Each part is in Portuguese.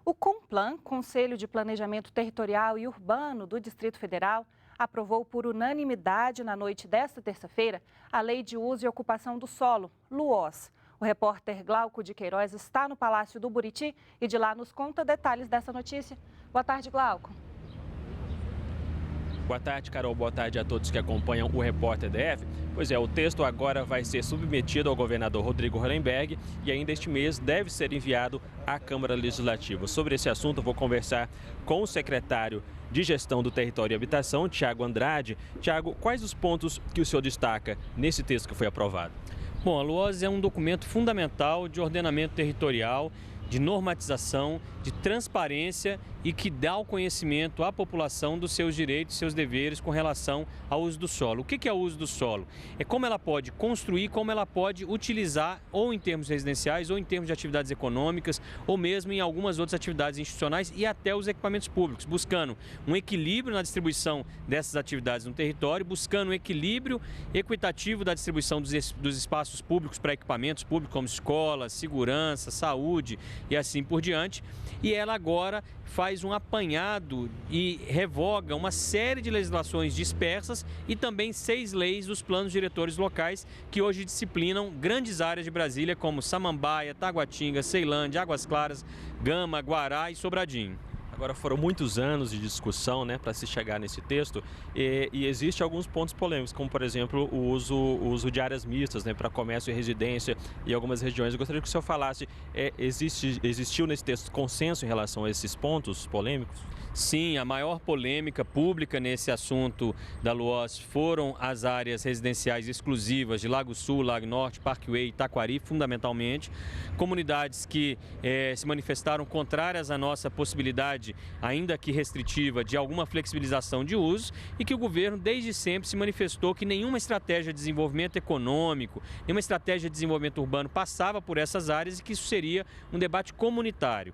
O CONPLAN, Conselho de Planejamento Territorial e Urbano do Distrito Federal, aprovou por unanimidade na noite desta terça-feira a Lei de Uso e Ocupação do Solo, LUOS. O repórter Glauco de Queiroz está no Palácio do Buriti e de lá nos conta detalhes dessa notícia. Boa tarde, Glauco. Boa tarde, Carol. Boa tarde a todos que acompanham o Repórter DF. Pois é, o texto agora vai ser submetido ao governador Rodrigo Hollenberg e ainda este mês deve ser enviado à Câmara Legislativa. Sobre esse assunto, eu vou conversar com o secretário de Gestão do Território e Habitação, Tiago Andrade. Tiago, quais os pontos que o senhor destaca nesse texto que foi aprovado? Bom, a LUOS é um documento fundamental de ordenamento territorial, de normatização, de transparência e que dá o conhecimento à população dos seus direitos e seus deveres com relação ao uso do solo. O que é o uso do solo? É como ela pode construir, como ela pode utilizar, ou em termos residenciais, ou em termos de atividades econômicas, ou mesmo em algumas outras atividades institucionais e até os equipamentos públicos, buscando um equilíbrio na distribuição dessas atividades no território, buscando um equilíbrio equitativo da distribuição dos espaços públicos para equipamentos públicos, como escolas, segurança, saúde e assim por diante. E ela agora faz um apanhado e revoga uma série de legislações dispersas e também 6 leis dos planos diretores locais que hoje disciplinam grandes áreas de Brasília como Samambaia, Taguatinga, Ceilândia, Águas Claras, Gama, Guará e Sobradinho. Agora foram muitos anos de discussão, para se chegar nesse texto e existe alguns pontos polêmicos, como por exemplo o uso de áreas mistas, para comércio e residência em algumas regiões. Eu gostaria que o senhor falasse, existiu nesse texto consenso em relação a esses pontos polêmicos? Sim, a maior polêmica pública nesse assunto da LUOS foram as áreas residenciais exclusivas de Lago Sul, Lago Norte, Parkway e Taquari, fundamentalmente. Comunidades que se manifestaram contrárias à nossa possibilidade, ainda que restritiva, de alguma flexibilização de uso e que o governo desde sempre se manifestou que nenhuma estratégia de desenvolvimento econômico, nenhuma estratégia de desenvolvimento urbano passava por essas áreas e que isso seria um debate comunitário.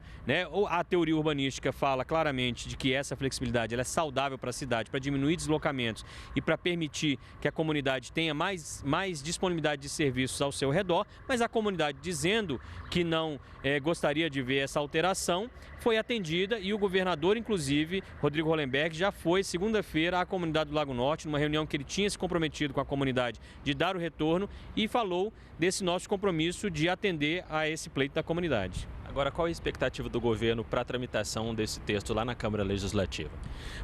A teoria urbanística fala claramente de que essa flexibilidade ela é saudável para a cidade, para diminuir deslocamentos e para permitir que a comunidade tenha mais disponibilidade de serviços ao seu redor, mas a comunidade dizendo que não gostaria de ver essa alteração foi atendida e o governador, inclusive, Rodrigo Hollenberg, já foi segunda-feira à comunidade do Lago Norte, numa reunião que ele tinha se comprometido com a comunidade de dar o retorno e falou desse nosso compromisso de atender a esse pleito da comunidade. Agora, qual é a expectativa do governo para a tramitação desse texto lá na Câmara Legislativa?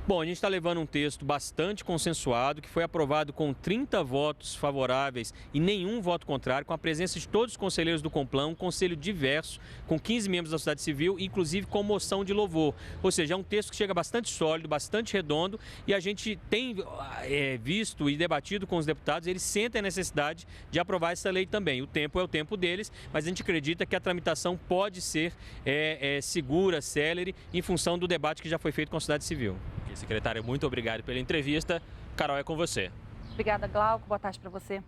Bom, a gente está levando um texto bastante consensuado, que foi aprovado com 30 votos favoráveis e nenhum voto contrário, com a presença de todos os conselheiros do CONPLAN, um conselho diverso, com 15 membros da sociedade civil, inclusive com moção de louvor. Ou seja, é um texto que chega bastante sólido, bastante redondo e a gente tem visto e debatido com os deputados, eles sentem a necessidade de aprovar essa lei também. O tempo é o tempo deles, mas a gente acredita que a tramitação pode ser segura, célere, em função do debate que já foi feito com a sociedade civil. Secretário, muito obrigado pela entrevista. Carol, é com você. Obrigada, Glauco. Boa tarde para você.